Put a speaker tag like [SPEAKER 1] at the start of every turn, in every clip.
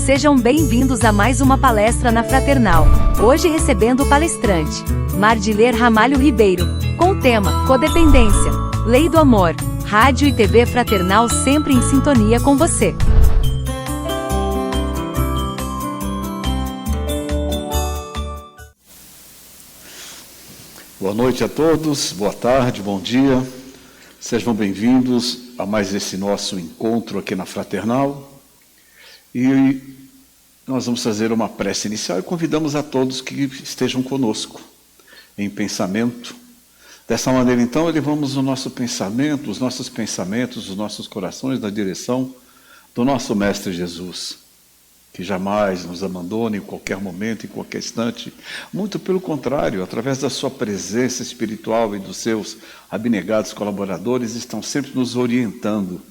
[SPEAKER 1] Sejam bem-vindos a mais uma palestra na Fraternal. Hoje recebendo o palestrante, Mardiler Ramalho Ribeiro, com o tema Codependência, Lei do Amor. Rádio e TV Fraternal sempre em sintonia com você.
[SPEAKER 2] Boa noite a todos, boa tarde, bom dia. Sejam bem-vindos a mais esse nosso encontro aqui na Fraternal. E nós vamos fazer uma prece inicial e convidamos a todos que estejam conosco em pensamento. Dessa maneira, então, elevamos o nosso pensamento, os nossos corações na direção do nosso Mestre Jesus, que jamais nos abandona em qualquer momento, em qualquer instante. Muito pelo contrário, através da sua presença espiritual e dos seus abnegados colaboradores, estão sempre nos orientando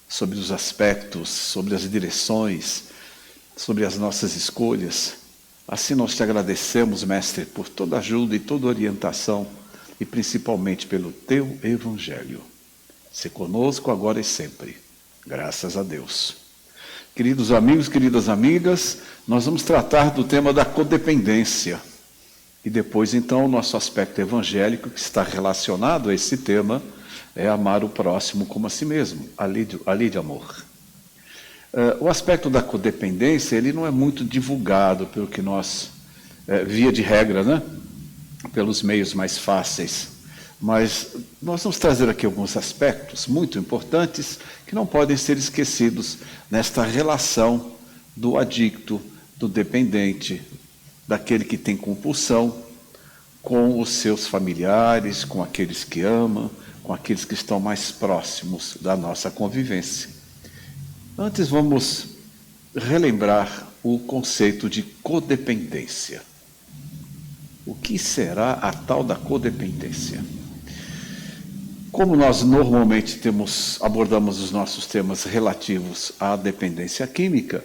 [SPEAKER 2] sobre os aspectos, sobre as direções, sobre as nossas escolhas. Assim nós te agradecemos, Mestre, por toda ajuda e toda orientação, e principalmente pelo teu Evangelho. Se conosco agora e sempre. Graças a Deus. Queridos amigos, queridas amigas, nós vamos tratar do tema da codependência. E depois, então, o nosso aspecto evangélico, que está relacionado a esse tema, é amar o próximo como a si mesmo, a lei de amor. O aspecto da codependência, ele não é muito divulgado pelo que nós, via de regra, né? Pelos meios mais fáceis. Mas nós vamos trazer aqui alguns aspectos muito importantes que não podem ser esquecidos nesta relação do adicto, do dependente, daquele que tem compulsão, com os seus familiares, com aqueles que amam, com aqueles que estão mais próximos da nossa convivência. Antes vamos relembrar o conceito de codependência. O que será a tal da codependência? Como nós normalmente abordamos os nossos temas relativos à dependência química,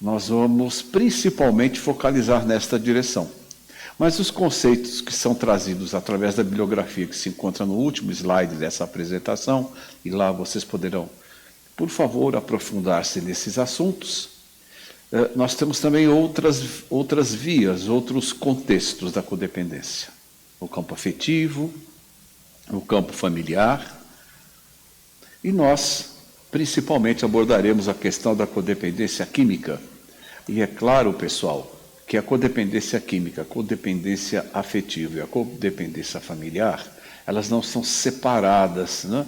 [SPEAKER 2] nós vamos principalmente focalizar nesta direção. Mas os conceitos que são trazidos através da bibliografia que se encontra no último slide dessa apresentação, e lá vocês poderão, por favor, aprofundar-se nesses assuntos. Nós temos também outras vias, outros contextos da codependência. O campo afetivo, o campo familiar. E nós, principalmente, abordaremos a questão da codependência química. E é claro, pessoal, que a codependência química, a codependência afetiva e a codependência familiar, elas não são separadas, né,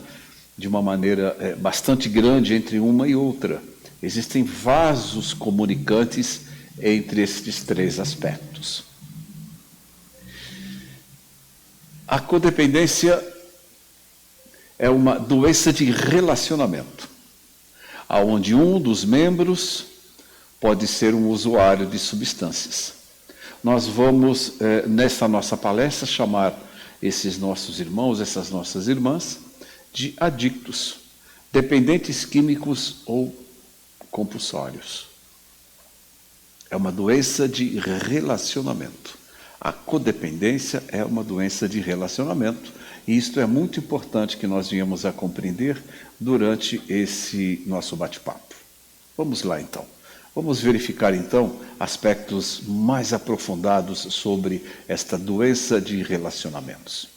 [SPEAKER 2] de uma maneira bastante grande entre uma e outra. Existem vasos comunicantes entre estes três aspectos. A codependência é uma doença de relacionamento, onde um dos membros pode ser um usuário de substâncias. Nós vamos, nesta nossa palestra, chamar esses nossos irmãos, essas nossas irmãs, de adictos, dependentes químicos ou compulsórios. É uma doença de relacionamento. A codependência é uma doença de relacionamento, e isto é muito importante que nós venhamos a compreender durante esse nosso bate-papo. Vamos lá, então. Vamos verificar, então, aspectos mais aprofundados sobre esta doença de relacionamentos.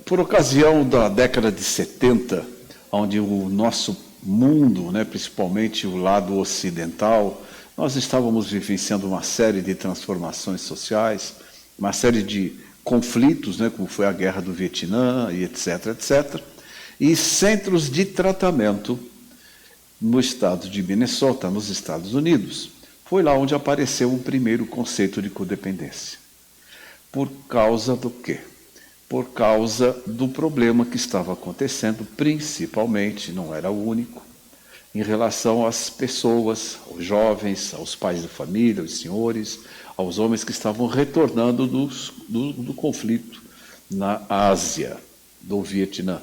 [SPEAKER 2] Por ocasião da década de 70, onde o nosso mundo, né, principalmente o lado ocidental, nós estávamos vivenciando uma série de transformações sociais, uma série de conflitos, né, como foi a guerra do Vietnã, e etc., etc., e centros de tratamento no estado de Minnesota, nos Estados Unidos. Foi lá onde apareceu o primeiro conceito de codependência. Por causa do quê? Por causa do problema que estava acontecendo, principalmente, não era o único, em relação às pessoas, aos jovens, aos pais de família, aos senhores, aos homens que estavam retornando do conflito na Ásia, do Vietnã.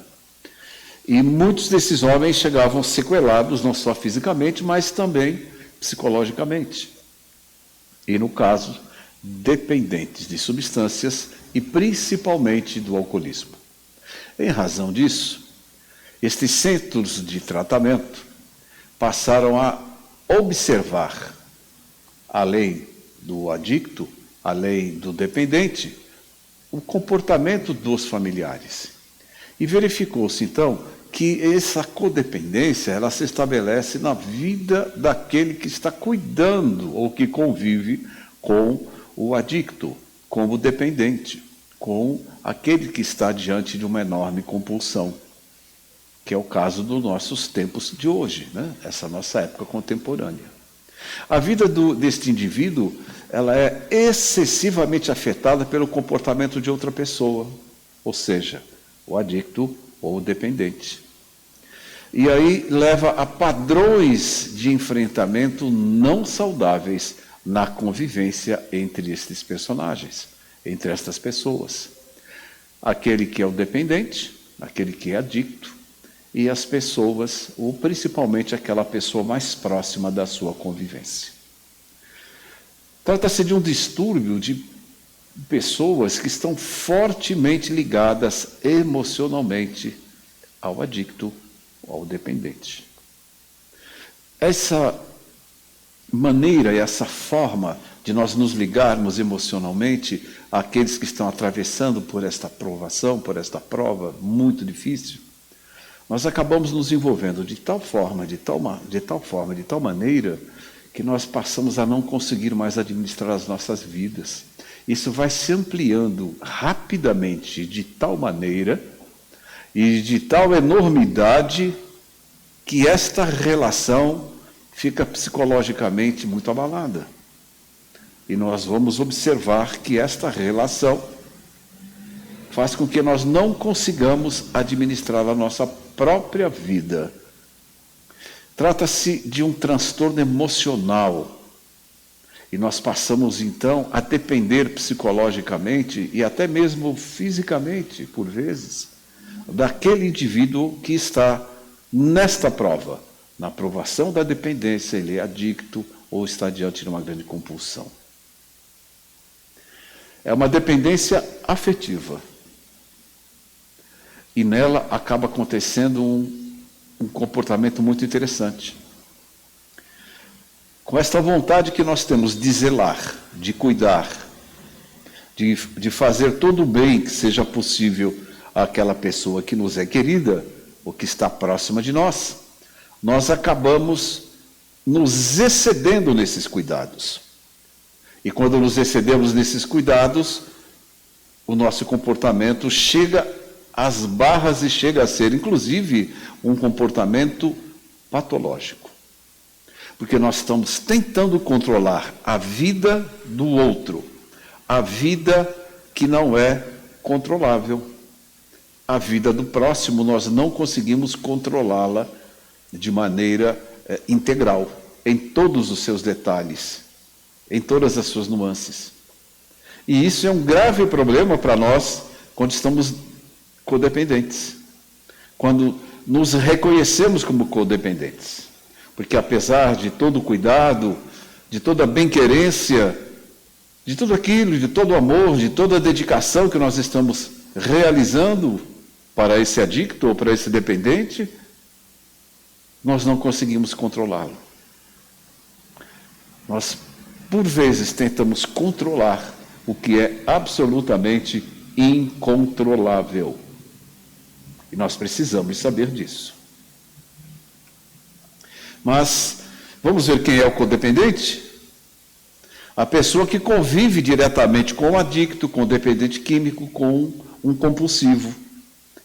[SPEAKER 2] E muitos desses homens chegavam sequelados, não só fisicamente, mas também psicologicamente. E, no caso, dependentes de substâncias e principalmente do alcoolismo. Em razão disso, estes centros de tratamento passaram a observar, além do adicto, além do dependente, o comportamento dos familiares. E verificou-se, então, que essa codependência ela se estabelece na vida daquele que está cuidando ou que convive com o adicto, com o dependente, com aquele que está diante de uma enorme compulsão, que é o caso dos nossos tempos de hoje, né? Essa nossa época contemporânea. A vida deste indivíduo ela é excessivamente afetada pelo comportamento de outra pessoa, ou seja, o adicto ou o dependente. E aí leva a padrões de enfrentamento não saudáveis na convivência entre estes personagens, entre estas pessoas. Aquele que é o dependente, aquele que é adicto, e as pessoas, ou principalmente aquela pessoa mais próxima da sua convivência. Trata-se de um distúrbio de pessoas que estão fortemente ligadas emocionalmente ao adicto ou ao dependente. Essa maneira e essa forma de nós nos ligarmos emocionalmente àqueles que estão atravessando por esta provação, por esta prova muito difícil, nós acabamos nos envolvendo de tal forma, de tal maneira, que nós passamos a não conseguir mais administrar as nossas vidas. Isso vai se ampliando rapidamente, de tal maneira e de tal enormidade, que esta relação fica psicologicamente muito abalada. E nós vamos observar que esta relação faz com que nós não consigamos administrar a nossa própria vida. Trata-se de um transtorno emocional. E nós passamos, então, a depender psicologicamente e até mesmo fisicamente, por vezes, daquele indivíduo que está nesta prova. Na provação da dependência, ele é adicto ou está diante de uma grande compulsão. É uma dependência afetiva. E nela acaba acontecendo um comportamento muito interessante. Com esta vontade que nós temos de zelar, de cuidar, de fazer todo o bem que seja possível àquela pessoa que nos é querida, ou que está próxima de nós, nós acabamos nos excedendo nesses cuidados. E quando nos excedemos nesses cuidados, o nosso comportamento chega às barras e chega a ser, inclusive, um comportamento patológico. Porque nós estamos tentando controlar a vida do outro, a vida que não é controlável. A vida do próximo, nós não conseguimos controlá-la de maneira integral, em todos os seus detalhes, em todas as suas nuances. E isso é um grave problema para nós quando estamos codependentes, quando nos reconhecemos como codependentes. Porque apesar de todo o cuidado, de toda a bem-querência, de tudo aquilo, de todo o amor, de toda a dedicação que nós estamos realizando para esse adicto ou para esse dependente, nós não conseguimos controlá-lo. Nós, por vezes, tentamos controlar o que é absolutamente incontrolável. E nós precisamos saber disso. Mas, vamos ver quem é o codependente? A pessoa que convive diretamente com o adicto, com o dependente químico, com um compulsivo.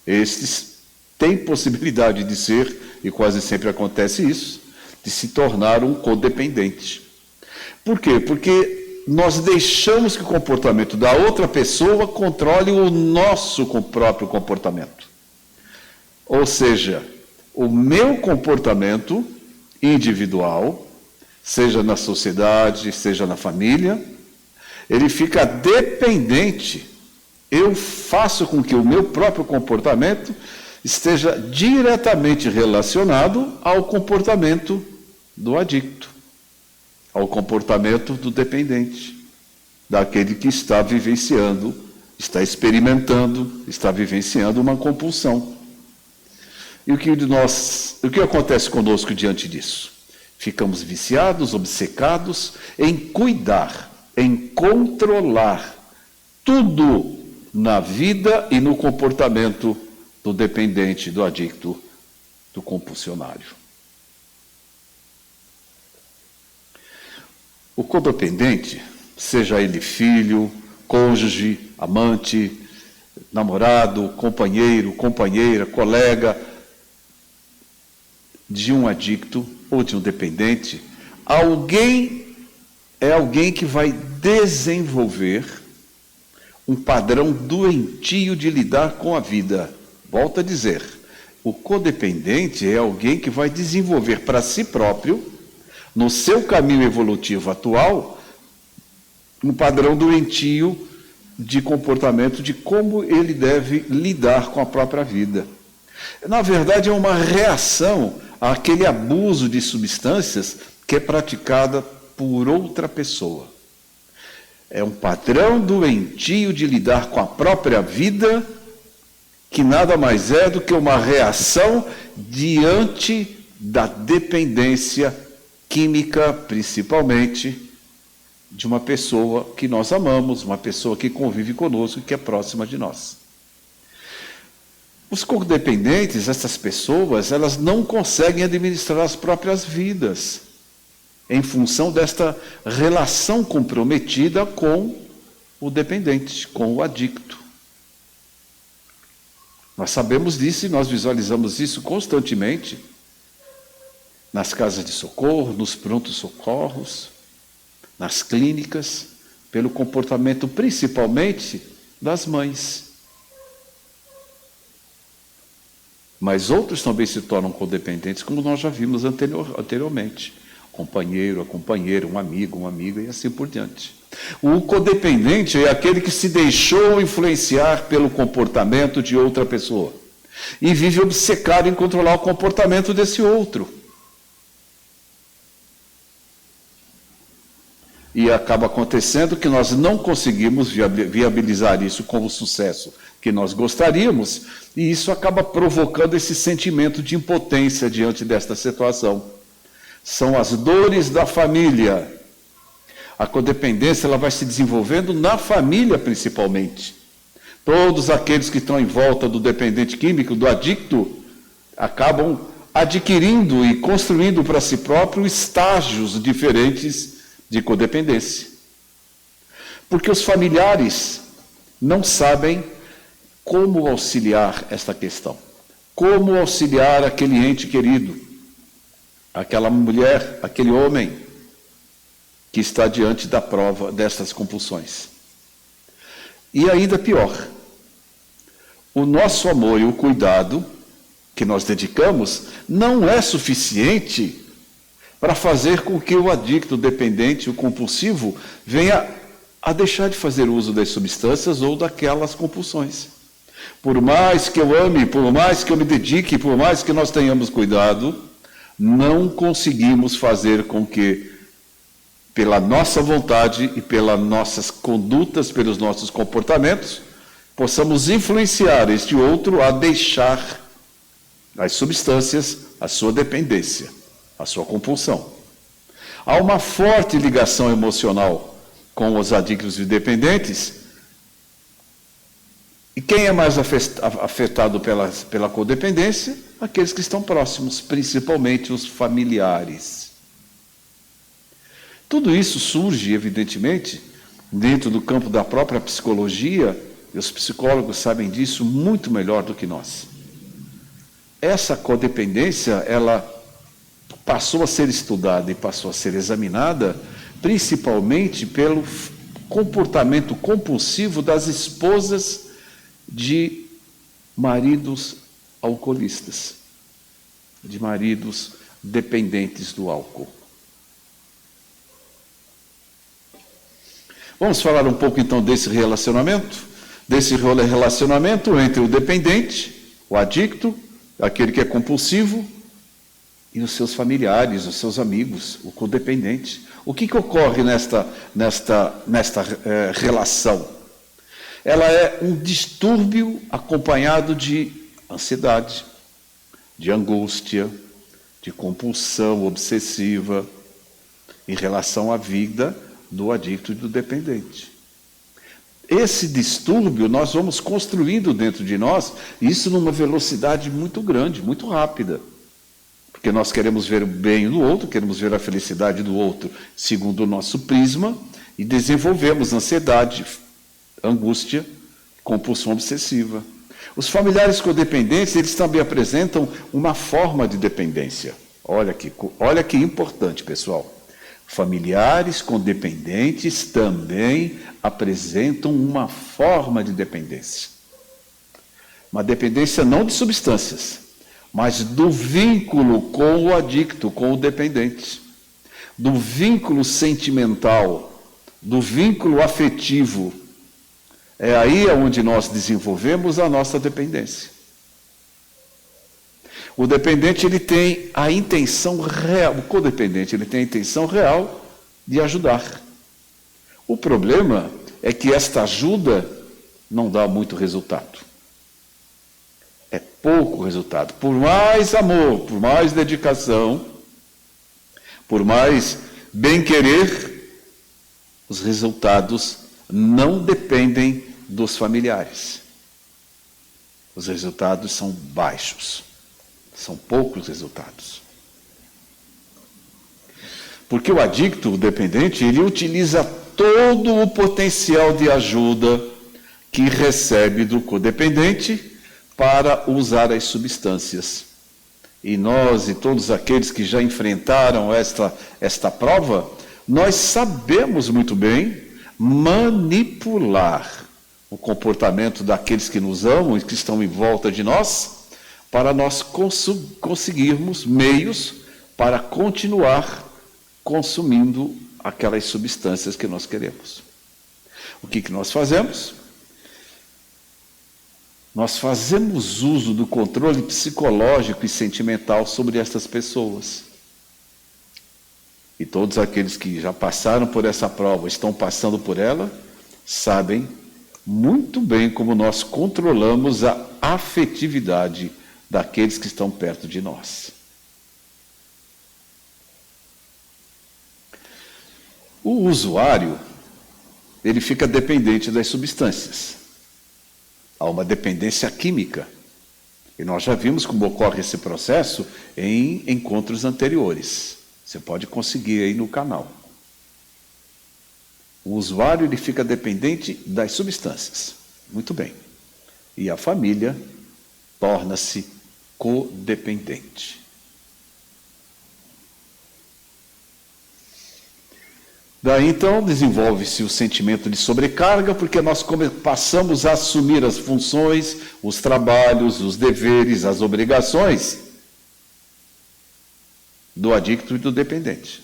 [SPEAKER 2] Estes têm possibilidade de ser, e quase sempre acontece isso, de se tornar um codependente. Por quê? Porque nós deixamos que o comportamento da outra pessoa controle o nosso próprio comportamento. Ou seja, o meu comportamento individual, seja na sociedade, seja na família, ele fica dependente. Eu faço com que o meu próprio comportamento esteja diretamente relacionado ao comportamento do adicto, ao comportamento do dependente, daquele que está vivenciando, está experimentando, está vivenciando uma compulsão. E o que acontece conosco diante disso? Ficamos viciados, obcecados em cuidar, em controlar tudo na vida e no comportamento do dependente, do adicto, do compulsionário. O codependente, seja ele filho, cônjuge, amante, namorado, companheiro, companheira, colega de um adicto ou de um dependente, é alguém que vai desenvolver um padrão doentio de lidar com a vida. Volto a dizer, o codependente é alguém que vai desenvolver para si próprio, no seu caminho evolutivo atual, um padrão doentio de comportamento, de como ele deve lidar com a própria vida. Na verdade, é uma reação àquele abuso de substâncias que é praticada por outra pessoa. É um padrão doentio de lidar com a própria vida, que nada mais é do que uma reação diante da dependência química, principalmente, de uma pessoa que nós amamos, uma pessoa que convive conosco e que é próxima de nós. Os codependentes, essas pessoas, elas não conseguem administrar as próprias vidas em função desta relação comprometida com o dependente, com o adicto. Nós sabemos disso e nós visualizamos isso constantemente nas casas de socorro, nos prontos socorros, nas clínicas, pelo comportamento principalmente das mães. Mas outros também se tornam codependentes, como nós já vimos anteriormente. Companheiro, a companheira, um amigo, uma amiga e assim por diante. O codependente é aquele que se deixou influenciar pelo comportamento de outra pessoa e vive obcecado em controlar o comportamento desse outro. E acaba acontecendo que nós não conseguimos viabilizar isso com o sucesso que nós gostaríamos, e isso acaba provocando esse sentimento de impotência diante desta situação. São as dores da família. A codependência ela vai se desenvolvendo na família principalmente. Todos aqueles que estão em volta do dependente químico, do adicto, acabam adquirindo e construindo para si próprio estágios diferentes de codependência. Porque os familiares não sabem como auxiliar esta questão. Como auxiliar aquele ente querido, aquela mulher, aquele homem que está diante da prova dessas compulsões. E ainda pior, o nosso amor e o cuidado que nós dedicamos não é suficiente para fazer com que o adicto, o dependente, o compulsivo, venha a deixar de fazer uso das substâncias ou daquelas compulsões. Por mais que eu ame, por mais que eu me dedique, por mais que nós tenhamos cuidado, não conseguimos fazer com que, pela nossa vontade e pelas nossas condutas, pelos nossos comportamentos, possamos influenciar este outro a deixar as substâncias, a sua dependência, a sua compulsão. Há uma forte ligação emocional com os adictos e dependentes. E quem é mais afetado pela codependência? Aqueles que estão próximos, principalmente os familiares. Tudo isso surge, evidentemente, dentro do campo da própria psicologia, e os psicólogos sabem disso muito melhor do que nós. Essa codependência, ela passou a ser estudada e passou a ser examinada, principalmente pelo comportamento compulsivo das esposas de maridos alcoolistas, de maridos dependentes do álcool. Vamos falar um pouco então desse relacionamento entre o dependente, o adicto, aquele que é compulsivo, e os seus familiares, os seus amigos, o codependente. O que ocorre nesta relação? Ela é um distúrbio acompanhado de ansiedade, de angústia, de compulsão obsessiva em relação à vida do adicto e do dependente. Esse distúrbio nós vamos construindo dentro de nós, isso numa velocidade muito grande, muito rápida. Porque nós queremos ver o bem do outro, queremos ver a felicidade do outro segundo o nosso prisma, e desenvolvemos ansiedade, angústia, compulsão obsessiva. Os familiares codependentes, eles também apresentam uma forma de dependência. Olha que importante, pessoal. Familiares codependentes também apresentam uma forma de dependência. Uma dependência não de substâncias, mas do vínculo com o adicto, com o dependente. Do vínculo sentimental, do vínculo afetivo. É aí onde nós desenvolvemos a nossa dependência. O dependente, ele tem a intenção real, o codependente, ele tem a intenção real de ajudar. O problema é que esta ajuda não dá muito resultado. É pouco resultado. Por mais amor, por mais dedicação, por mais bem-querer, os resultados não dependem dos familiares. Os resultados são baixos. São poucos resultados. Porque o adicto, o dependente, ele utiliza todo o potencial de ajuda que recebe do codependente para usar as substâncias. E nós e todos aqueles que já enfrentaram esta prova, nós sabemos muito bem manipular o comportamento daqueles que nos amam e que estão em volta de nós, para nós conseguirmos meios para continuar consumindo aquelas substâncias que nós queremos. O que nós fazemos? Nós fazemos uso do controle psicológico e sentimental sobre essas pessoas. E todos aqueles que já passaram por essa prova, estão passando por ela, sabem muito bem como nós controlamos a afetividade daqueles que estão perto de nós. O usuário, ele fica dependente das substâncias. Há uma dependência química. E nós já vimos como ocorre esse processo em encontros anteriores. Você pode conseguir aí no canal. O usuário, ele fica dependente das substâncias. Muito bem. E a família torna-se codependente. Daí então desenvolve-se o sentimento de sobrecarga, porque nós passamos a assumir as funções, os trabalhos, os deveres, as obrigações do adicto e do dependente.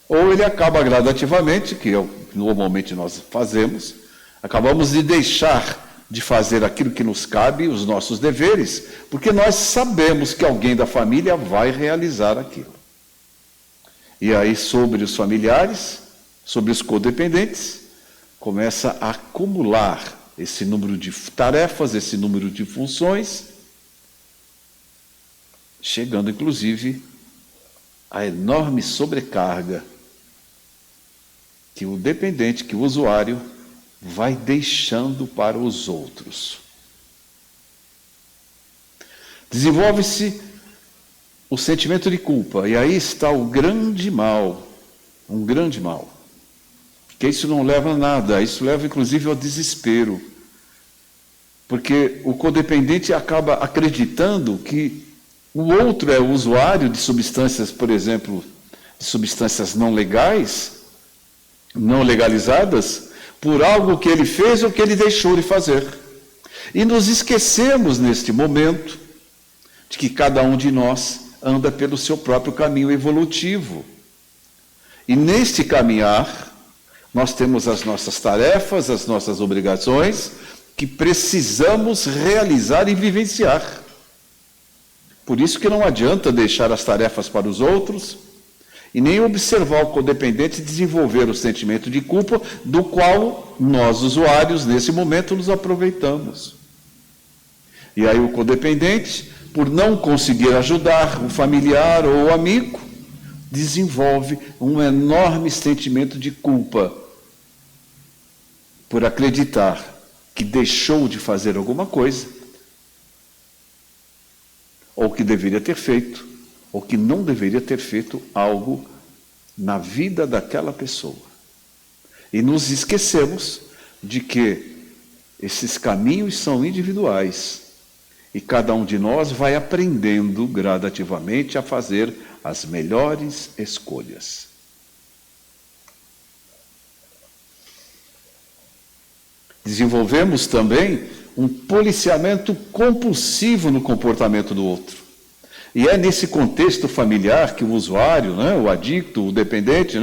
[SPEAKER 2] Ou ele acaba gradativamente, que é o que normalmente nós fazemos, acabamos de deixar de fazer aquilo que nos cabe, os nossos deveres, porque nós sabemos que alguém da família vai realizar aquilo. E aí, sobre os familiares, sobre os codependentes, começa a acumular esse número de tarefas, esse número de funções, chegando, inclusive, à enorme sobrecarga que o dependente, que o usuário, vai deixando para os outros. Desenvolve-se o sentimento de culpa, e aí está o grande mal, um grande mal, porque isso não leva a nada, isso leva inclusive ao desespero, porque o codependente acaba acreditando que o outro é o usuário de substâncias, por exemplo, de substâncias não legais, não legalizadas, por algo que ele fez ou que ele deixou de fazer. E nos esquecemos, neste momento, de que cada um de nós anda pelo seu próprio caminho evolutivo. E neste caminhar, nós temos as nossas tarefas, as nossas obrigações, que precisamos realizar e vivenciar. Por isso que não adianta deixar as tarefas para os outros, e nem observar o codependente desenvolver o sentimento de culpa, do qual nós, usuários, nesse momento, nos aproveitamos. E aí o codependente, por não conseguir ajudar o familiar ou o amigo, desenvolve um enorme sentimento de culpa por acreditar que deixou de fazer alguma coisa, ou que deveria ter feito, ou que não deveria ter feito algo na vida daquela pessoa. E nos esquecemos de que esses caminhos são individuais e cada um de nós vai aprendendo gradativamente a fazer as melhores escolhas. Desenvolvemos também um policiamento compulsivo no comportamento do outro. E é nesse contexto familiar que o usuário, o adicto, o dependente,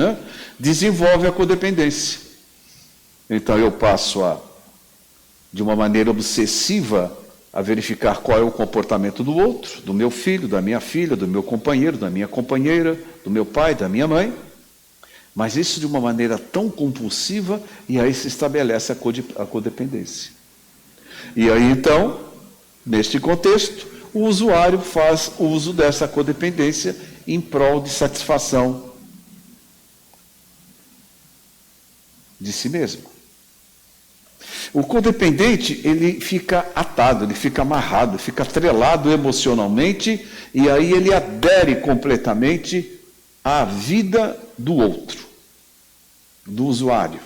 [SPEAKER 2] desenvolve a codependência. Então eu passo de uma maneira obsessiva, a verificar qual é o comportamento do outro, do meu filho, da minha filha, do meu companheiro, da minha companheira, do meu pai, da minha mãe. Mas isso de uma maneira tão compulsiva, e aí se estabelece a codependência. E aí, então, neste contexto, o usuário faz uso dessa codependência em prol de satisfação de si mesmo. O codependente, ele fica atado, ele fica amarrado, fica atrelado emocionalmente, e aí ele adere completamente à vida do outro, do usuário.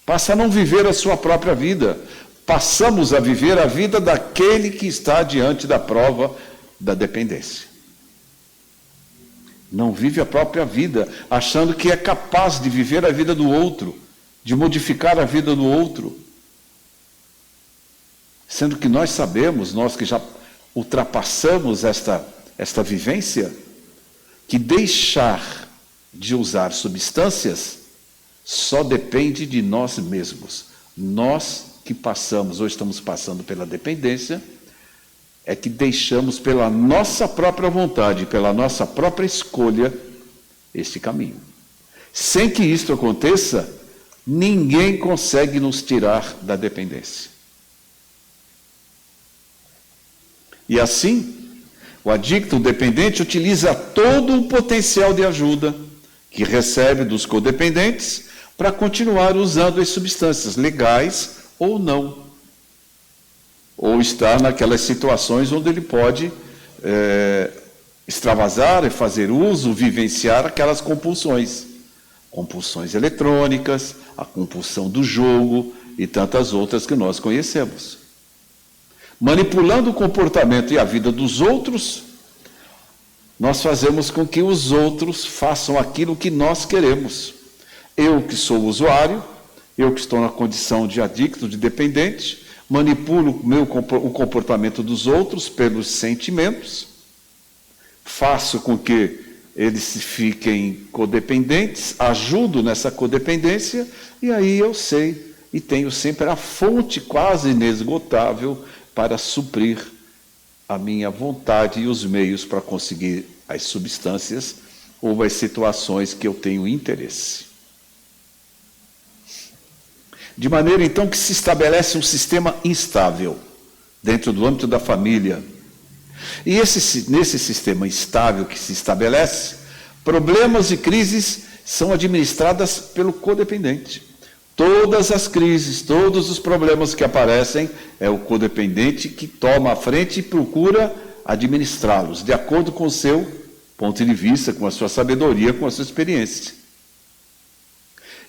[SPEAKER 2] Passa a não viver a sua própria vida. Passamos a viver a vida daquele que está diante da prova da dependência. Não vive a própria vida, achando que é capaz de viver a vida do outro, de modificar a vida do outro. Sendo que nós sabemos, nós que já ultrapassamos esta vivência, que deixar de usar substâncias só depende de nós mesmos. Nós que passamos ou estamos passando pela dependência, é que deixamos pela nossa própria vontade, pela nossa própria escolha, este caminho. Sem que isto aconteça, ninguém consegue nos tirar da dependência. E assim, o adicto, o dependente, utiliza todo o potencial de ajuda que recebe dos codependentes para continuar usando as substâncias, legais ou não. Ou estar naquelas situações onde ele pode extravasar e fazer uso, vivenciar aquelas compulsões. Compulsões eletrônicas, a compulsão do jogo e tantas outras que nós conhecemos. Manipulando o comportamento e a vida dos outros, nós fazemos com que os outros façam aquilo que nós queremos. Eu que sou usuário, eu que estou na condição de adicto, de dependente, manipulo o comportamento dos outros pelos sentimentos, faço com que eles fiquem codependentes, ajudo nessa codependência, e aí eu sei e tenho sempre a fonte quase inesgotável para suprir a minha vontade e os meios para conseguir as substâncias ou as situações que eu tenho interesse. De maneira, então, que se estabelece um sistema instável dentro do âmbito da família. E nesse sistema instável que se estabelece, problemas e crises são administradas pelo codependente. Todas as crises, todos os problemas que aparecem, é o codependente que toma a frente e procura administrá-los, de acordo com o seu ponto de vista, com a sua sabedoria, com a sua experiência.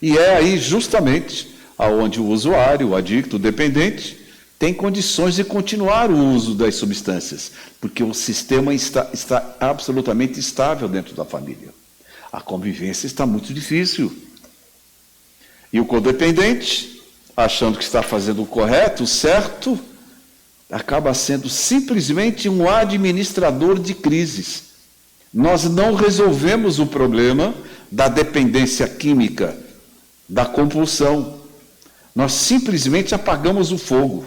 [SPEAKER 2] E é aí justamente aonde o usuário, o adicto, o dependente, tem condições de continuar o uso das substâncias, porque o sistema está absolutamente estável dentro da família. A convivência está muito difícil. E o codependente, achando que está fazendo o correto, o certo, acaba sendo simplesmente um administrador de crises. Nós não resolvemos o problema da dependência química, da compulsão. Nós simplesmente apagamos o fogo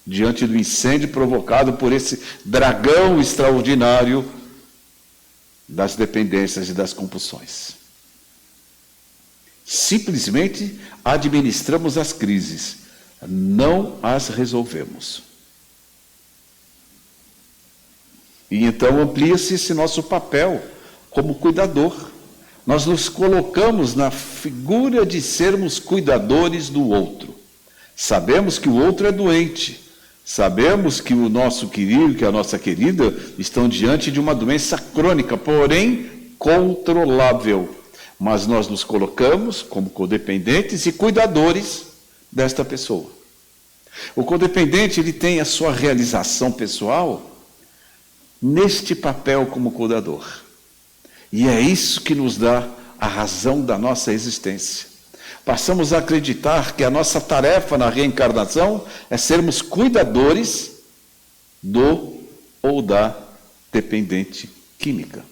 [SPEAKER 2] diante do incêndio provocado por esse dragão extraordinário das dependências e das compulsões. Simplesmente administramos as crises, não as resolvemos. E então amplia-se esse nosso papel como cuidador. Nós nos colocamos na figura de sermos cuidadores do outro. Sabemos que o outro é doente. Sabemos que o nosso querido, que a nossa querida, estão diante de uma doença crônica, porém controlável. Mas nós nos colocamos como codependentes e cuidadores desta pessoa. O codependente, ele tem a sua realização pessoal neste papel como cuidador. E é isso que nos dá a razão da nossa existência. Passamos a acreditar que a nossa tarefa na reencarnação é sermos cuidadores do ou da dependente química.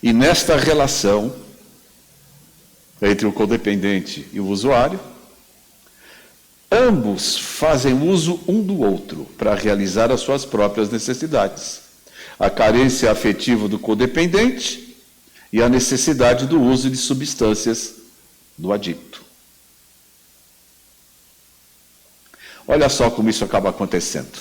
[SPEAKER 2] E nesta relação entre o codependente e o usuário, ambos fazem uso um do outro para realizar as suas próprias necessidades. A carência afetiva do codependente e a necessidade do uso de substâncias do adicto. Olha só como isso acaba acontecendo.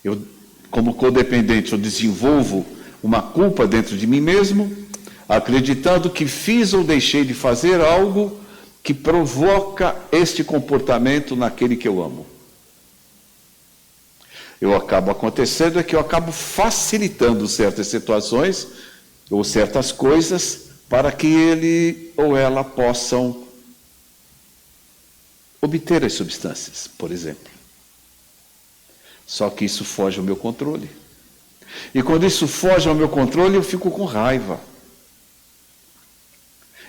[SPEAKER 2] Eu, como codependente, eu desenvolvo uma culpa dentro de mim mesmo, acreditando que fiz ou deixei de fazer algo que provoca este comportamento naquele que eu amo. Eu acabo acontecendo é que eu acabo facilitando certas situações ou certas coisas para que ele ou ela possam obter as substâncias, por exemplo. Só que isso foge ao meu controle. E quando isso foge ao meu controle, eu fico com raiva.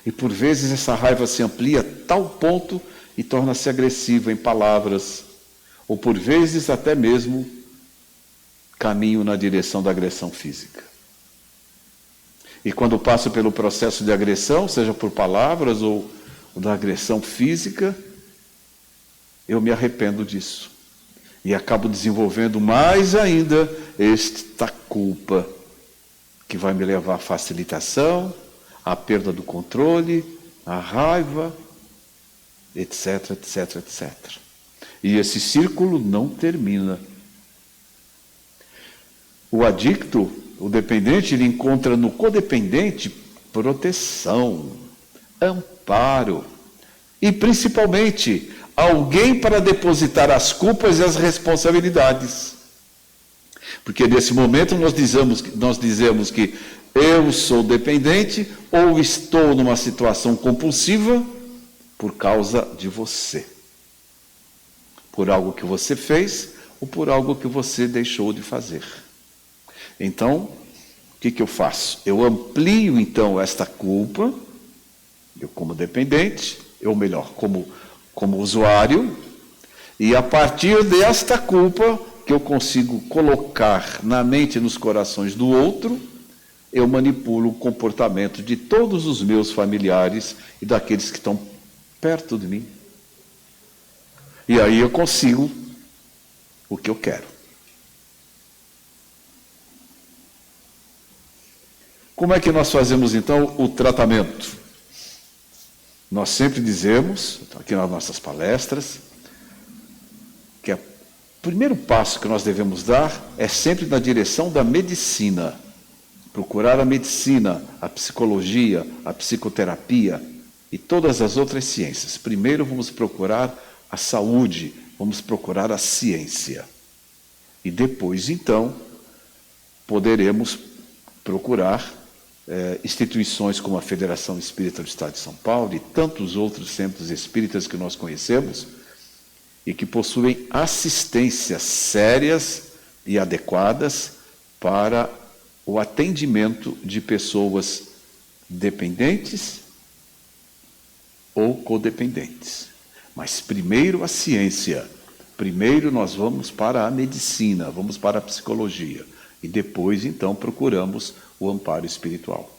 [SPEAKER 2] E por vezes essa raiva se amplia a tal ponto e torna-se agressiva em palavras, ou por vezes até mesmo caminho na direção da agressão física. E quando passo pelo processo de agressão, seja por palavras ou da agressão física, eu me arrependo disso. E acabo desenvolvendo mais ainda esta culpa, que vai me levar à facilitação, à perda do controle, à raiva, etc, etc, etc. E esse círculo não termina. O adicto, o dependente, ele encontra no codependente proteção, amparo e, principalmente, alguém para depositar as culpas e as responsabilidades. Porque nesse momento nós dizemos que eu sou dependente ou estou numa situação compulsiva por causa de você. Por algo que você fez ou por algo que você deixou de fazer. Então, o que eu faço? Eu amplio, então, esta culpa, eu como dependente, ou melhor, como usuário, e a partir desta culpa que eu consigo colocar na mente e nos corações do outro, eu manipulo o comportamento de todos os meus familiares e daqueles que estão perto de mim. E aí eu consigo o que eu quero. Como é que nós fazemos, então, o tratamento? Nós sempre dizemos, aqui nas nossas palestras, que o primeiro passo que nós devemos dar é sempre na direção da medicina. Procurar a medicina, a psicologia, a psicoterapia e todas as outras ciências. Primeiro vamos procurar a saúde, vamos procurar a ciência. E depois, então, poderemos procurar instituições como a Federação Espírita do Estado de São Paulo e tantos outros centros espíritas que nós conhecemos e que possuem assistências sérias e adequadas para o atendimento de pessoas dependentes ou codependentes. Mas primeiro a ciência, primeiro nós vamos para a medicina, vamos para a psicologia e depois então procuramos o amparo espiritual.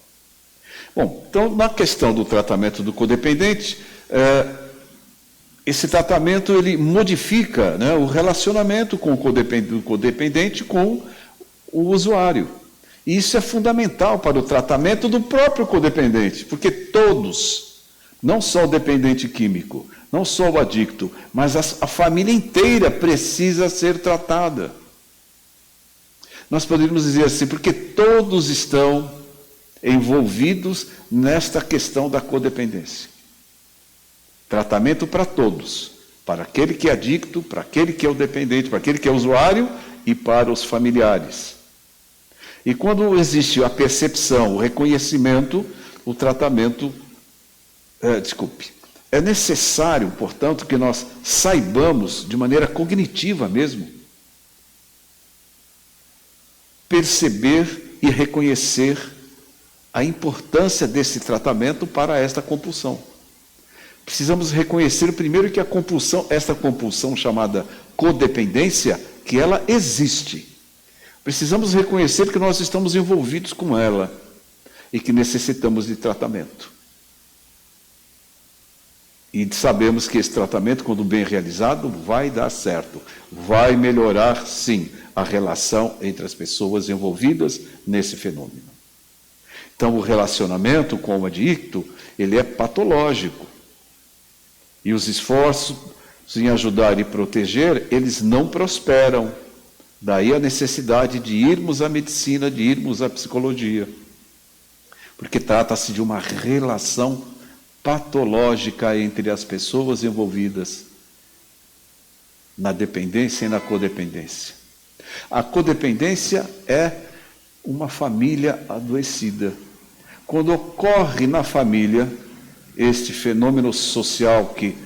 [SPEAKER 2] Bom, então na questão do tratamento do codependente, esse tratamento ele modifica, né, o relacionamento com o codependente com o usuário. E isso é fundamental para o tratamento do próprio codependente, porque todos Não só o dependente químico, não só o adicto, mas a família inteira precisa ser tratada. Nós poderíamos dizer assim, porque todos estão envolvidos nesta questão da codependência. Tratamento para todos, para aquele que é adicto, para aquele que é o dependente, para aquele que é usuário e para os familiares. E quando existe a percepção, o reconhecimento, o tratamento, é necessário, portanto, que nós saibamos, de maneira cognitiva mesmo, perceber e reconhecer a importância desse tratamento para esta compulsão. Precisamos reconhecer primeiro que a compulsão, esta compulsão chamada codependência, que ela existe. Precisamos reconhecer que nós estamos envolvidos com ela e que necessitamos de tratamento. E sabemos que esse tratamento, quando bem realizado, vai dar certo. Vai melhorar, sim, a relação entre as pessoas envolvidas nesse fenômeno. Então, o relacionamento com o adicto, ele é patológico. E os esforços em ajudar e proteger, eles não prosperam. Daí a necessidade de irmos à medicina, de irmos à psicologia. Porque trata-se de uma relação patológica entre as pessoas envolvidas na dependência e na codependência. A codependência é uma família adoecida. Quando ocorre na família este fenômeno social que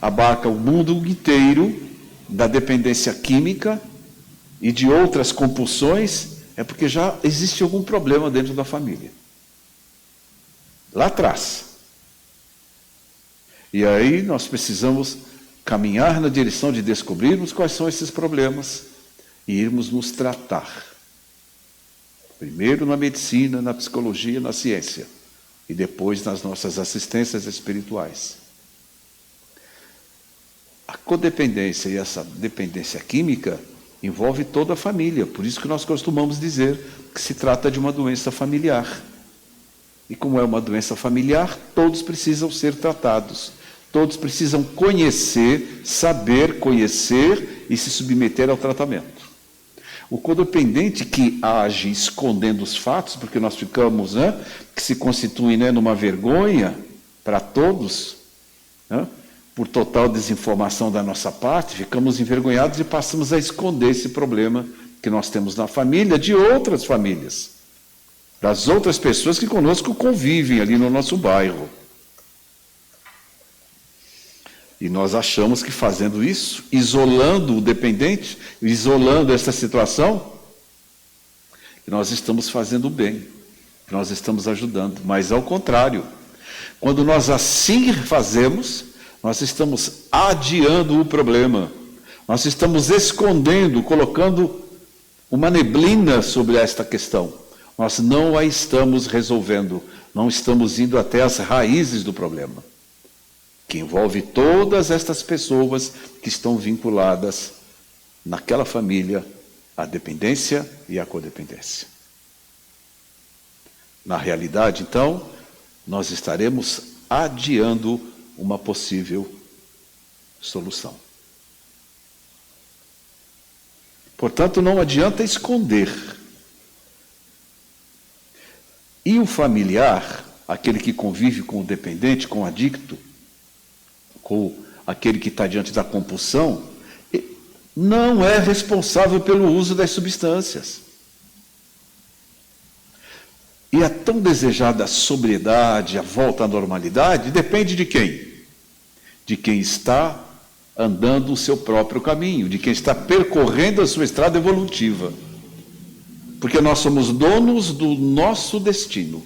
[SPEAKER 2] abarca o mundo inteiro, da dependência química e de outras compulsões, é porque já existe algum problema dentro da família. Lá atrás. E aí nós precisamos caminhar na direção de descobrirmos quais são esses problemas e irmos nos tratar. Primeiro na medicina, na psicologia, na ciência. E depois nas nossas assistências espirituais. A codependência e essa dependência química envolve toda a família. Por isso que nós costumamos dizer que se trata de uma doença familiar. E como é uma doença familiar, todos precisam ser tratados. Todos precisam conhecer, saber conhecer e se submeter ao tratamento. O codependente que age escondendo os fatos, porque nós ficamos, que se constitui numa vergonha para todos, por total desinformação da nossa parte, ficamos envergonhados e passamos a esconder esse problema que nós temos na família, de outras famílias, das outras pessoas que conosco convivem ali no nosso bairro. E nós achamos que fazendo isso, isolando o dependente, isolando essa situação, que nós estamos fazendo bem, que nós estamos ajudando. Mas ao contrário, quando nós assim fazemos, nós estamos adiando o problema. Nós estamos escondendo, colocando uma neblina sobre esta questão. Nós não a estamos resolvendo, não estamos indo até as raízes do problema, que envolve todas estas pessoas que estão vinculadas naquela família à dependência e à codependência. Na realidade, então, nós estaremos adiando uma possível solução. Portanto, não adianta esconder. E o familiar, aquele que convive com o dependente, com o adicto, com aquele que está diante da compulsão, não é responsável pelo uso das substâncias. E a tão desejada sobriedade, a volta à normalidade, depende de quem? De quem está andando o seu próprio caminho, de quem está percorrendo a sua estrada evolutiva. Porque nós somos donos do nosso destino.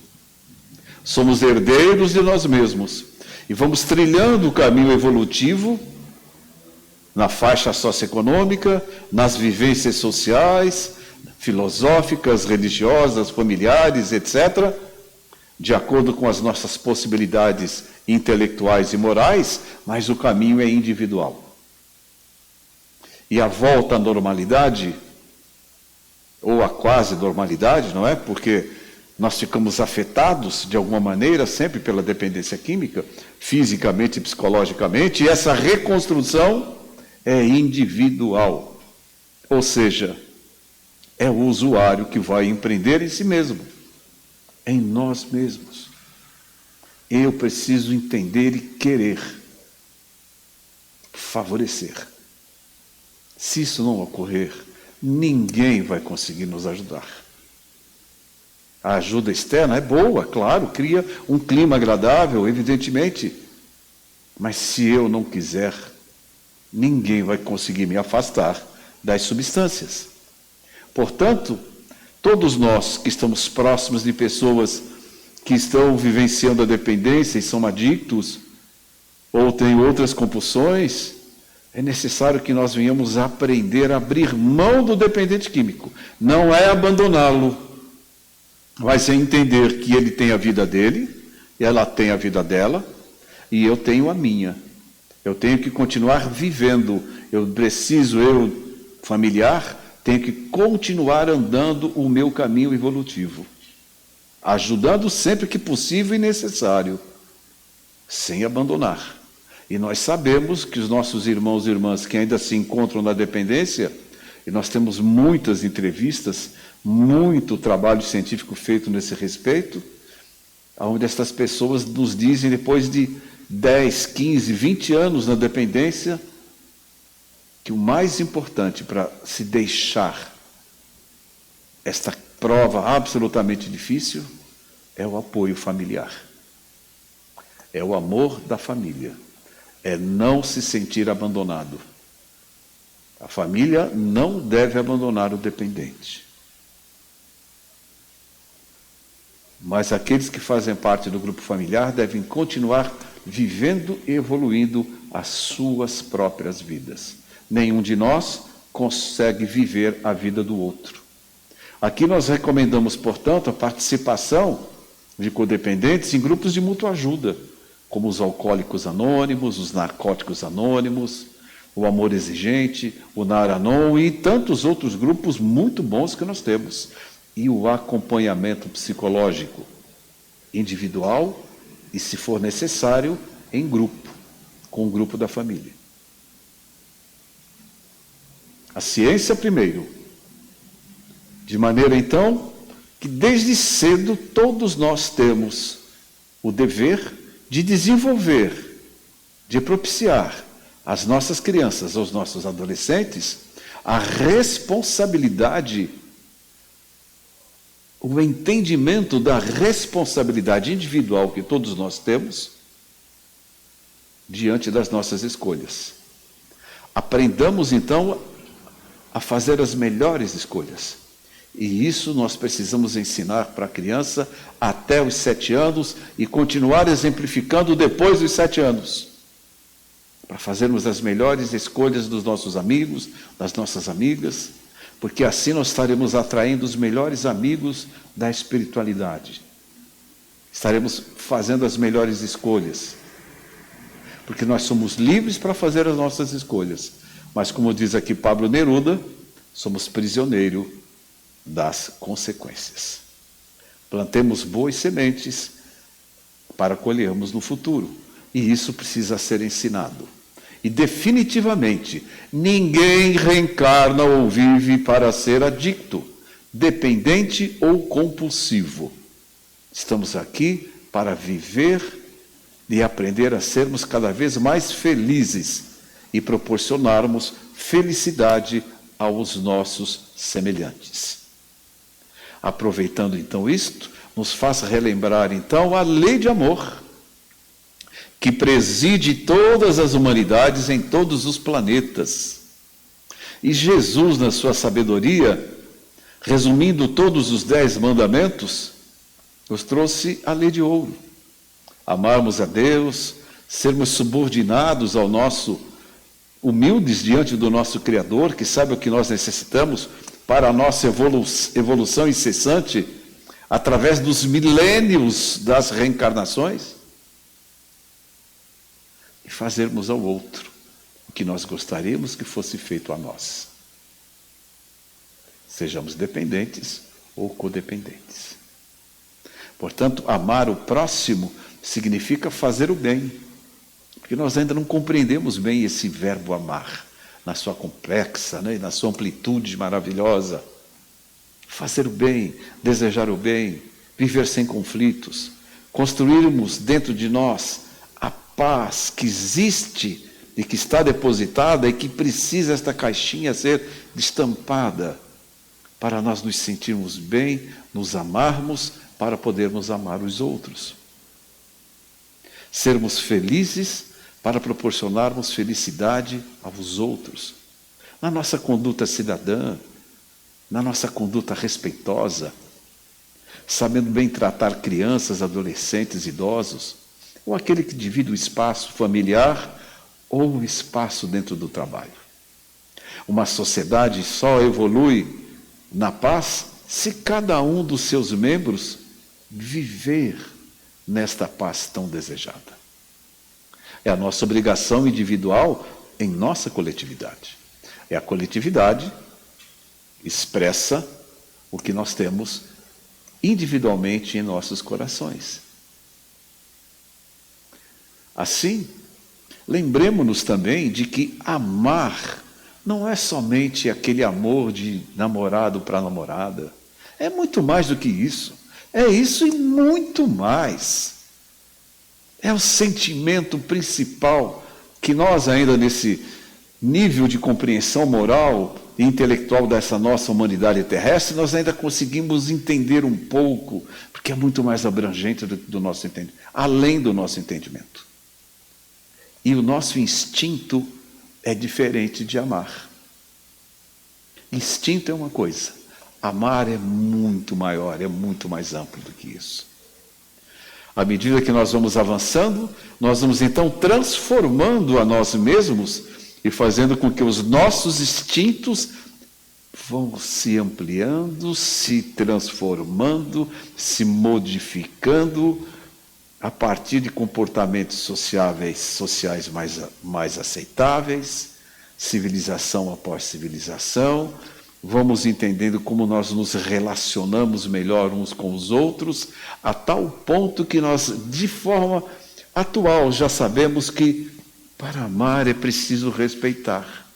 [SPEAKER 2] Somos herdeiros de nós mesmos. E vamos trilhando o caminho evolutivo na faixa socioeconômica, nas vivências sociais, filosóficas, religiosas, familiares, etc., de acordo com as nossas possibilidades intelectuais e morais, mas o caminho é individual. E a volta à normalidade, ou à quase normalidade, não é? Porque Nós ficamos afetados, de alguma maneira, sempre pela dependência química, fisicamente e psicologicamente, e essa reconstrução é individual. Ou seja, é o usuário que vai empreender em si mesmo, em nós mesmos. Eu preciso entender e querer, favorecer. Se isso não ocorrer, ninguém vai conseguir nos ajudar. A ajuda externa é boa, claro, cria um clima agradável, evidentemente. Mas se eu não quiser, ninguém vai conseguir me afastar das substâncias. Portanto, todos nós que estamos próximos de pessoas que estão vivenciando a dependência e são adictos, ou têm outras compulsões, é necessário que nós venhamos aprender a abrir mão do dependente químico. Não é abandoná-lo, mas é entender que ele tem a vida dele, ela tem a vida dela, e eu tenho a minha. Eu tenho que continuar vivendo. Eu, familiar, tenho que continuar andando o meu caminho evolutivo, ajudando sempre que possível e necessário, sem abandonar. E nós sabemos que os nossos irmãos e irmãs que ainda se encontram na dependência, e nós temos muitas entrevistas, muito trabalho científico feito nesse respeito, onde essas pessoas nos dizem, depois de 10, 15, 20 anos na dependência, que o mais importante para se deixar esta prova absolutamente difícil é o apoio familiar. É o amor da família. É não se sentir abandonado. A família não deve abandonar o dependente. Mas aqueles que fazem parte do grupo familiar devem continuar vivendo e evoluindo as suas próprias vidas. Nenhum de nós consegue viver a vida do outro. Aqui nós recomendamos, portanto, a participação de codependentes em grupos de mútua ajuda, como os alcoólicos anônimos, os narcóticos anônimos, o amor exigente, o Naranon e tantos outros grupos muito bons que nós temos. E o acompanhamento psicológico individual e, se for necessário, em grupo, com o grupo da família. A ciência primeiro, de maneira então que desde cedo todos nós temos o dever de desenvolver, de propiciar às nossas crianças, aos nossos adolescentes, a responsabilidade, o entendimento da responsabilidade individual que todos nós temos diante das nossas escolhas. Aprendamos, então, a fazer as melhores escolhas. E isso nós precisamos ensinar para a criança até os 7 anos e continuar exemplificando depois dos 7 anos. Para fazermos as melhores escolhas dos nossos amigos, das nossas amigas, porque assim nós estaremos atraindo os melhores amigos da espiritualidade. Estaremos fazendo as melhores escolhas. Porque nós somos livres para fazer as nossas escolhas. Mas, como diz aqui Pablo Neruda, somos prisioneiros das consequências. Plantemos boas sementes para colhermos no futuro. E isso precisa ser ensinado. E definitivamente, ninguém reencarna ou vive para ser adicto, dependente ou compulsivo. Estamos aqui para viver e aprender a sermos cada vez mais felizes e proporcionarmos felicidade aos nossos semelhantes. Aproveitando então isto, nos faz relembrar então a lei de amor, que preside todas as humanidades em todos os planetas. E Jesus, na sua sabedoria, resumindo todos os 10 mandamentos, nos trouxe a lei de ouro. Amarmos a Deus, sermos subordinados ao nosso, humildes diante do nosso Criador, que sabe o que nós necessitamos para a nossa evolução incessante, através dos milênios das reencarnações, e fazermos ao outro o que nós gostaríamos que fosse feito a nós. Sejamos dependentes ou codependentes. Portanto, amar o próximo significa fazer o bem. Porque nós ainda não compreendemos bem esse verbo amar, na sua complexa, né, na sua amplitude maravilhosa. Fazer o bem, desejar o bem, viver sem conflitos, construirmos dentro de nós a paz que existe e que está depositada e que precisa esta caixinha ser destampada para nós nos sentirmos bem, nos amarmos, para podermos amar os outros. Sermos felizes para proporcionarmos felicidade aos outros. Na nossa conduta cidadã, na nossa conduta respeitosa, sabendo bem tratar crianças, adolescentes, idosos, ou aquele que divide o espaço familiar ou o espaço dentro do trabalho. Uma sociedade só evolui na paz se cada um dos seus membros viver nesta paz tão desejada. É a nossa obrigação individual em nossa coletividade. É a coletividade expressa o que nós temos individualmente em nossos corações. Assim, lembremos-nos também de que amar não é somente aquele amor de namorado para namorada. É muito mais do que isso. É isso e muito mais. É o sentimento principal que nós ainda nesse nível de compreensão moral e intelectual dessa nossa humanidade terrestre, nós ainda conseguimos entender um pouco, porque é muito mais abrangente do nosso entendimento, além do nosso entendimento. E o nosso instinto é diferente de amar. Instinto é uma coisa, amar é muito maior, é muito mais amplo do que isso. À medida que nós vamos avançando, nós vamos então transformando a nós mesmos e fazendo com que os nossos instintos vão se ampliando, se transformando, se modificando a partir de comportamentos sociais mais aceitáveis, civilização após civilização. Vamos entendendo como nós nos relacionamos melhor uns com os outros, a tal ponto que nós, de forma atual, já sabemos que para amar é preciso respeitar.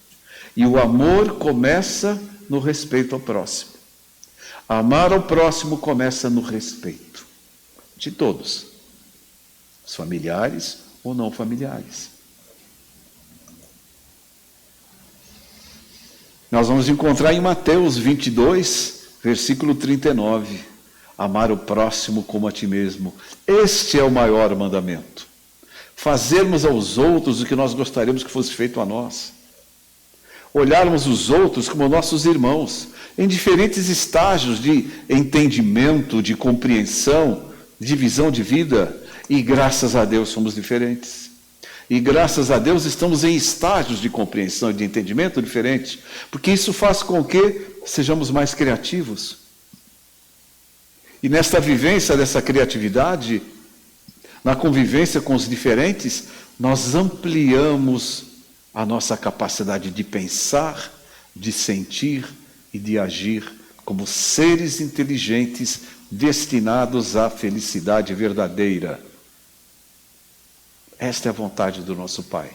[SPEAKER 2] E o amor começa no respeito ao próximo. Amar ao próximo começa no respeito de todos, os familiares ou não familiares. Nós vamos encontrar em Mateus 22, versículo 39, amar o próximo como a ti mesmo. Este é o maior mandamento. Fazermos aos outros o que nós gostaríamos que fosse feito a nós. Olharmos os outros como nossos irmãos, em diferentes estágios de entendimento, de compreensão, de visão de vida, e graças a Deus somos diferentes. E graças a Deus estamos em estágios de compreensão e de entendimento diferentes, porque isso faz com que sejamos mais criativos. E nesta vivência dessa criatividade, na convivência com os diferentes, nós ampliamos a nossa capacidade de pensar, de sentir e de agir como seres inteligentes destinados à felicidade verdadeira. Esta é a vontade do nosso Pai.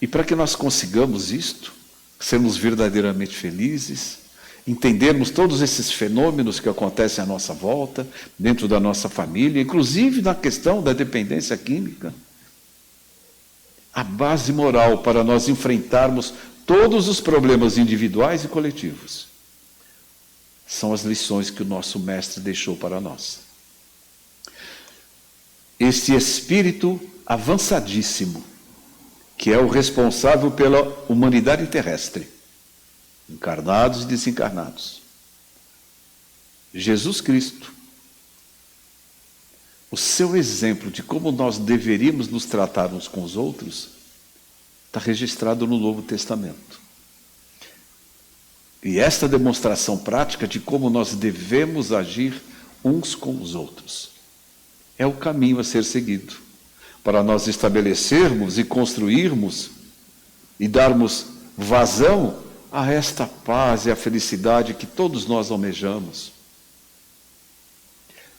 [SPEAKER 2] E para que nós consigamos isto, sermos verdadeiramente felizes, entendermos todos esses fenômenos que acontecem à nossa volta, dentro da nossa família, inclusive na questão da dependência química, a base moral para nós enfrentarmos todos os problemas individuais e coletivos são as lições que o nosso Mestre deixou para nós. Este espírito avançadíssimo, que é o responsável pela humanidade terrestre, encarnados e desencarnados. Jesus Cristo, o seu exemplo de como nós deveríamos nos tratar uns com os outros, está registrado no Novo Testamento. E esta demonstração prática de como nós devemos agir uns com os outros é o caminho a ser seguido, para nós estabelecermos e construirmos e darmos vazão a esta paz e a felicidade que todos nós almejamos.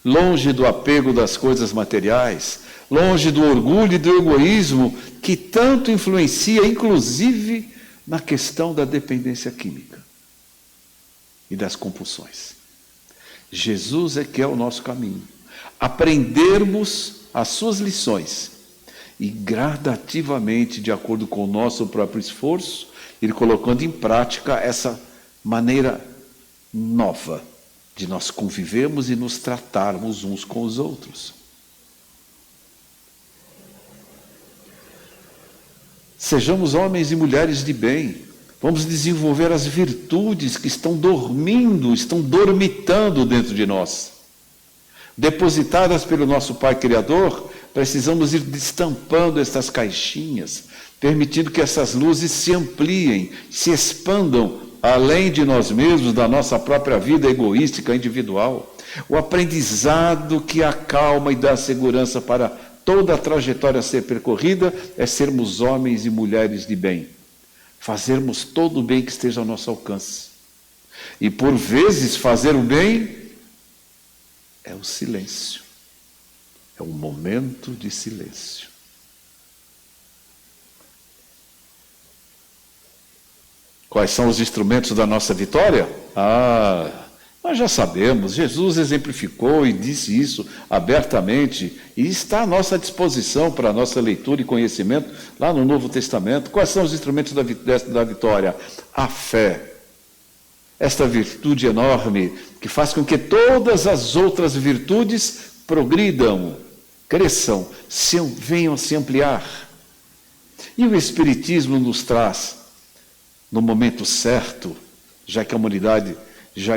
[SPEAKER 2] Longe do apego das coisas materiais, longe do orgulho e do egoísmo que tanto influencia, inclusive, na questão da dependência química e das compulsões. Jesus é que é o nosso caminho. Aprendermos as suas lições e gradativamente, de acordo com o nosso próprio esforço, ir colocando em prática essa maneira nova de nós convivermos e nos tratarmos uns com os outros. Sejamos homens e mulheres de bem. Vamos desenvolver as virtudes que estão dormindo, estão dormitando dentro de nós. Depositadas pelo nosso Pai Criador, precisamos ir destampando estas caixinhas, permitindo que essas luzes se ampliem, se expandam além de nós mesmos, da nossa própria vida egoística, individual. O aprendizado que acalma e dá segurança para toda a trajetória a ser percorrida é sermos homens e mulheres de bem. Fazermos todo o bem que esteja ao nosso alcance. E por vezes fazer o bem é o silêncio. É um momento de silêncio. Quais são os instrumentos da nossa vitória? Nós já sabemos, Jesus exemplificou e disse isso abertamente, e está à nossa disposição para a nossa leitura e conhecimento lá no Novo Testamento. Quais são os instrumentos da vitória? A fé. Esta virtude enorme que faz com que todas as outras virtudes progridam, cresçam, venham a se ampliar. E o Espiritismo nos traz, no momento certo, já que a humanidade já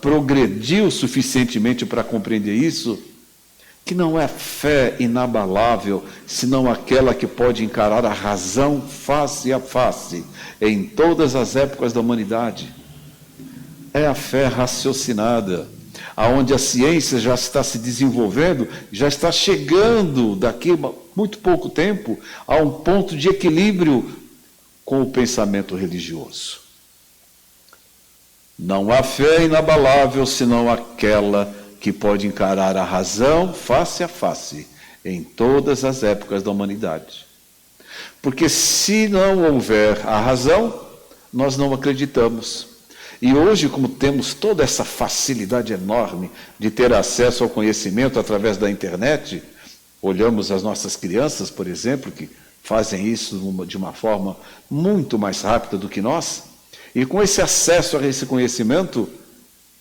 [SPEAKER 2] progrediu suficientemente para compreender isso, que não é fé inabalável, senão aquela que pode encarar a razão face a face, em todas as épocas da humanidade. É a fé raciocinada, aonde a ciência já está se desenvolvendo, já está chegando daqui a muito pouco tempo a um ponto de equilíbrio com o pensamento religioso. Não há fé inabalável, senão aquela que pode encarar a razão face a face, em todas as épocas da humanidade. Porque se não houver a razão, nós não acreditamos. E hoje, como temos toda essa facilidade enorme de ter acesso ao conhecimento através da internet, olhamos as nossas crianças, por exemplo, que fazem isso de uma forma muito mais rápida do que nós, e com esse acesso a esse conhecimento,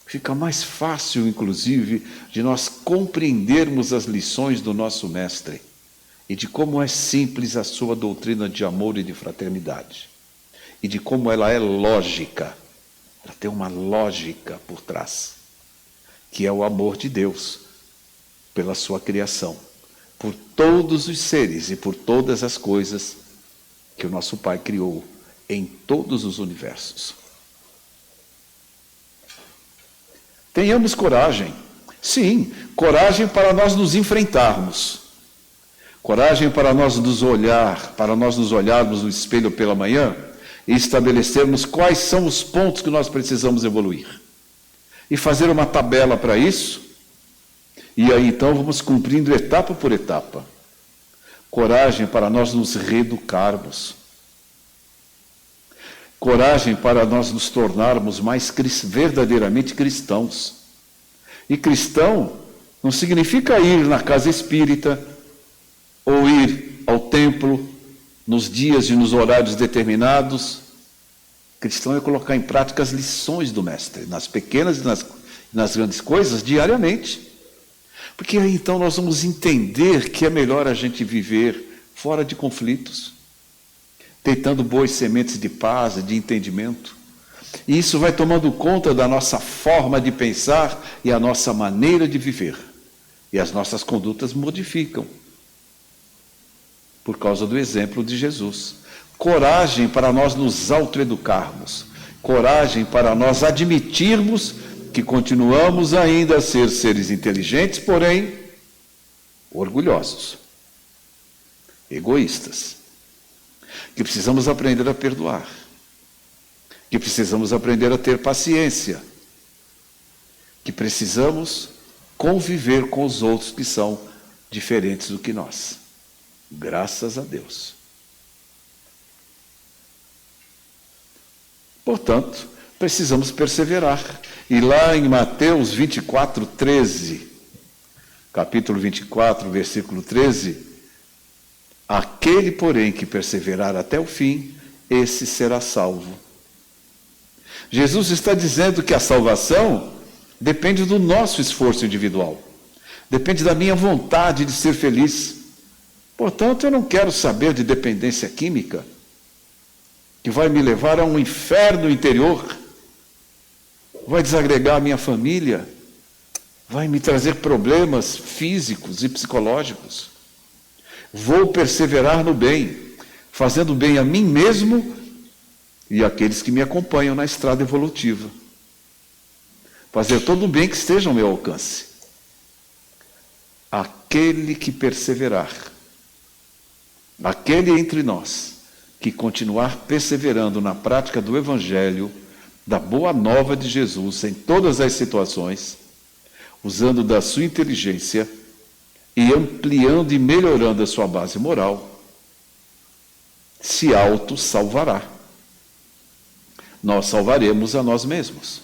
[SPEAKER 2] fica mais fácil, inclusive, de nós compreendermos as lições do nosso mestre e de como é simples a sua doutrina de amor e de fraternidade, e de como ela é lógica, ela tem uma lógica por trás, que é o amor de Deus pela sua criação, por todos os seres e por todas as coisas que o nosso Pai criou em todos os universos. Tenhamos coragem, sim, coragem para nós nos enfrentarmos, coragem para nós nos olharmos no espelho pela manhã e estabelecermos quais são os pontos que nós precisamos evoluir. E fazer uma tabela para isso. E aí, então, vamos cumprindo etapa por etapa. Coragem para nós nos reeducarmos. Coragem para nós nos tornarmos mais verdadeiramente cristãos. E cristão não significa ir na casa espírita, ou ir ao templo nos dias e nos horários determinados. Cristão é colocar em prática as lições do Mestre, nas pequenas e nas grandes coisas, diariamente. Porque aí então nós vamos entender que é melhor a gente viver fora de conflitos, deitando boas sementes de paz e de entendimento. E isso vai tomando conta da nossa forma de pensar e a nossa maneira de viver. E as nossas condutas modificam, por causa do exemplo de Jesus. Coragem para nós nos autoeducarmos. Coragem para nós admitirmos que continuamos ainda a ser seres inteligentes, porém orgulhosos, egoístas, que precisamos aprender a perdoar, que precisamos aprender a ter paciência, que precisamos conviver com os outros que são diferentes do que nós. Graças a Deus. Portanto, precisamos perseverar. E lá em Mateus 24, 13, capítulo 24, versículo 13, aquele, porém, que perseverar até o fim, esse será salvo. Jesus está dizendo que a salvação depende do nosso esforço individual. Depende da minha vontade de ser feliz. Portanto, eu não quero saber de dependência química, que vai me levar a um inferno interior, vai desagregar a minha família, vai me trazer problemas físicos e psicológicos. Vou perseverar no bem, fazendo bem a mim mesmo e àqueles que me acompanham na estrada evolutiva. Fazer todo o bem que esteja ao meu alcance. Aquele que perseverar, aquele entre nós que continuar perseverando na prática do Evangelho, da boa nova de Jesus em todas as situações, usando da sua inteligência e ampliando e melhorando a sua base moral, se auto-salvará. Nós salvaremos a nós mesmos.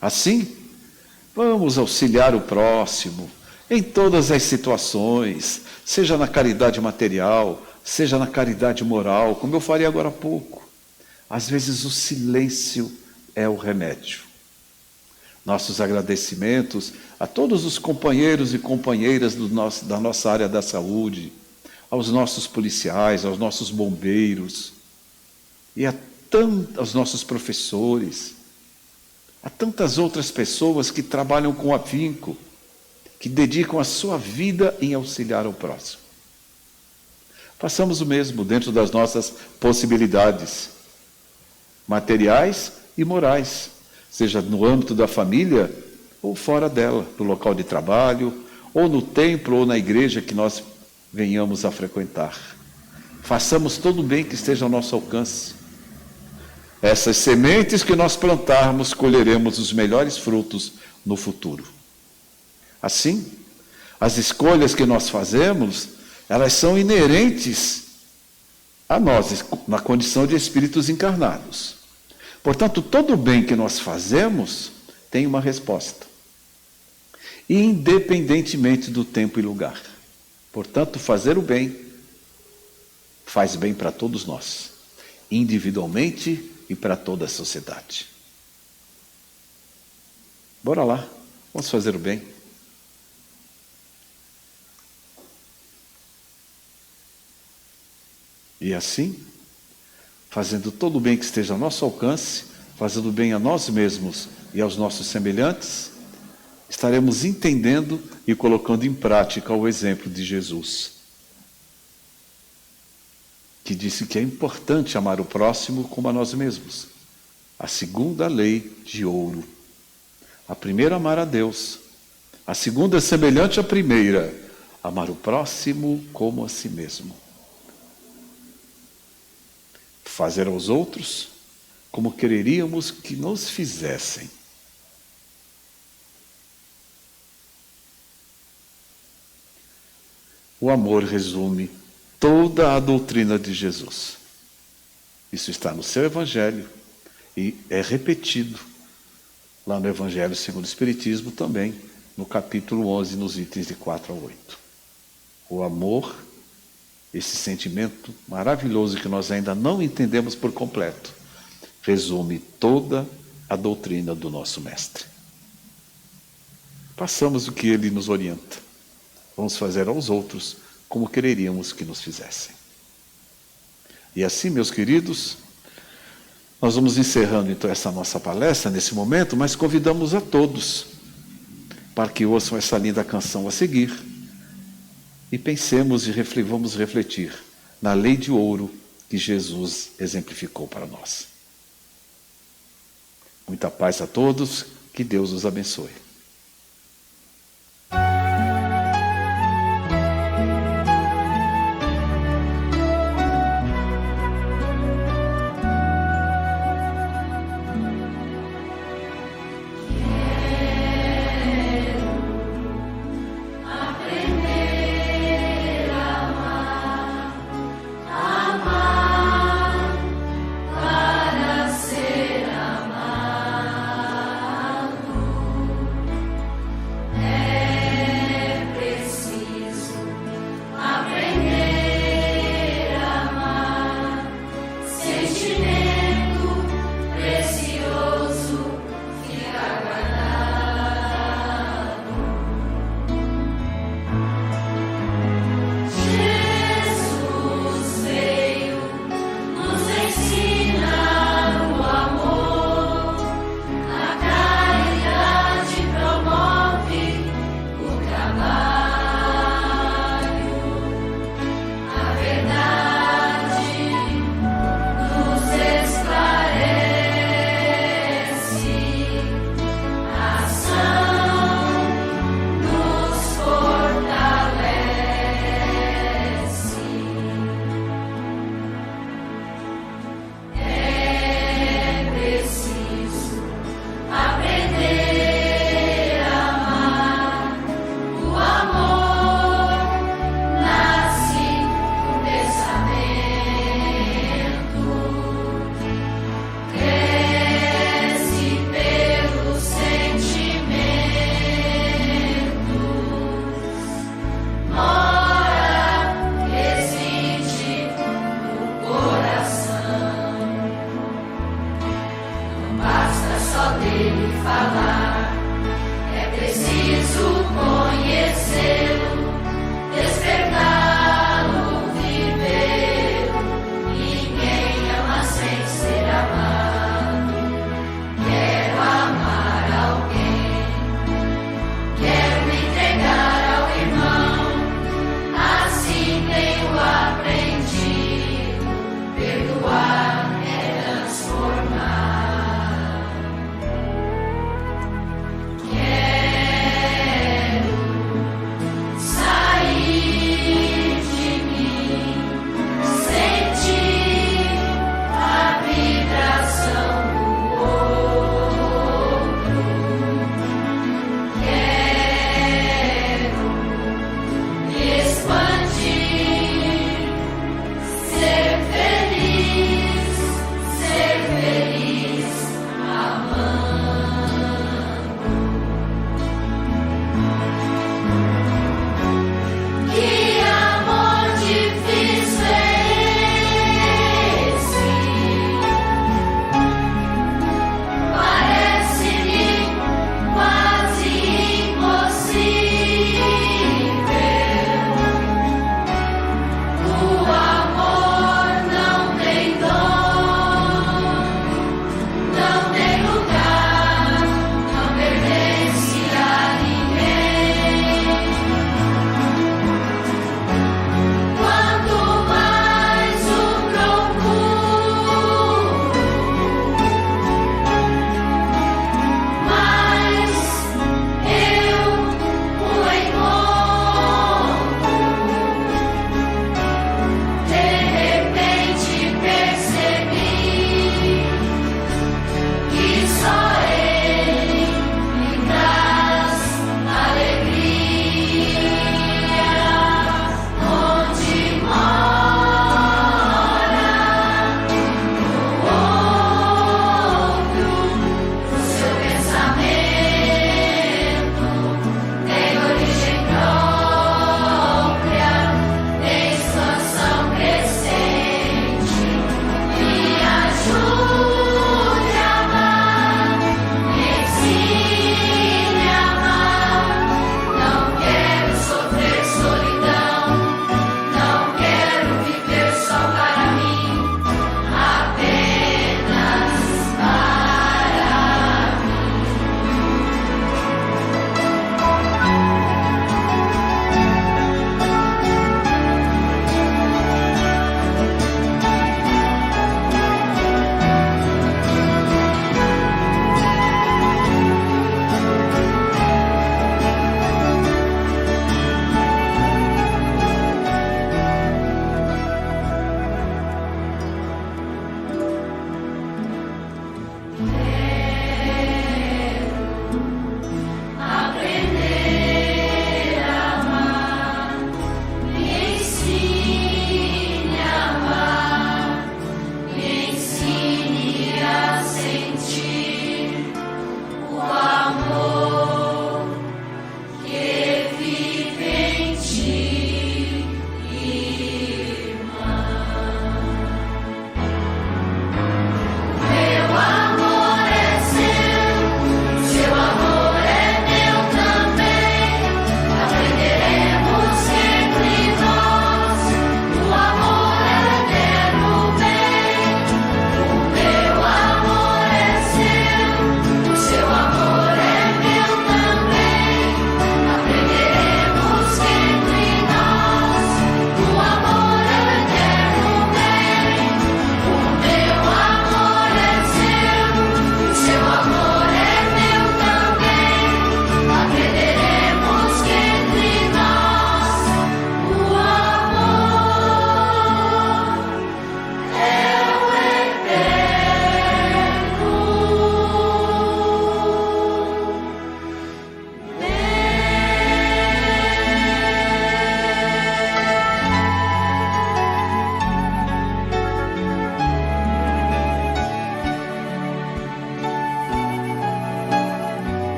[SPEAKER 2] Assim, vamos auxiliar o próximo em todas as situações, seja na caridade material, seja na caridade moral, como eu falei agora há pouco. Às vezes o silêncio é o remédio. Nossos agradecimentos a todos os companheiros e companheiras da nossa área da saúde, aos nossos policiais, aos nossos bombeiros, e aos nossos professores, a tantas outras pessoas que trabalham com afinco, que dedicam a sua vida em auxiliar o próximo. Façamos o mesmo dentro das nossas possibilidades, materiais e morais, seja no âmbito da família ou fora dela, no local de trabalho, ou no templo ou na igreja que nós venhamos a frequentar. Façamos todo o bem que esteja ao nosso alcance. Essas sementes que nós plantarmos, colheremos os melhores frutos no futuro. Assim, as escolhas que nós fazemos, elas são inerentes a nós, na condição de espíritos encarnados. Portanto, todo o bem que nós fazemos tem uma resposta, independentemente do tempo e lugar. Portanto, fazer o bem faz bem para todos nós, individualmente e para toda a sociedade. Bora lá, vamos fazer o bem. E assim, fazendo todo o bem que esteja ao nosso alcance, fazendo bem a nós mesmos e aos nossos semelhantes, estaremos entendendo e colocando em prática o exemplo de Jesus, que disse que é importante amar o próximo como a nós mesmos. A segunda lei de ouro. A primeira, amar a Deus. A segunda, semelhante à primeira, amar o próximo como a si mesmo. Fazer aos outros como quereríamos que nos fizessem. O amor resume toda a doutrina de Jesus. Isso está no seu Evangelho e é repetido lá no Evangelho segundo o Espiritismo também, no capítulo 11, nos itens de 4 a 8. O amor, esse sentimento maravilhoso que nós ainda não entendemos por completo, resume toda a doutrina do nosso Mestre. Façamos o que ele nos orienta. Vamos fazer aos outros como quereríamos que nos fizessem. E assim, meus queridos, nós vamos encerrando então essa nossa palestra nesse momento, mas convidamos a todos para que ouçam essa linda canção a seguir e pensemos e vamos refletir na lei de ouro que Jesus exemplificou para nós. Muita paz a todos, que Deus os abençoe.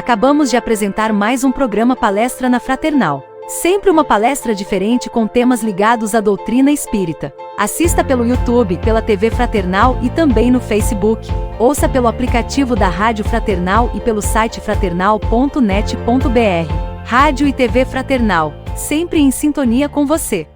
[SPEAKER 1] Acabamos de apresentar mais um programa Palestra na Fraternal. Sempre uma palestra diferente com temas ligados à doutrina espírita. Assista pelo YouTube, pela TV Fraternal e também no Facebook. Ouça pelo aplicativo da Rádio Fraternal e pelo site fraternal.net.br. Rádio e TV Fraternal, sempre em sintonia com você.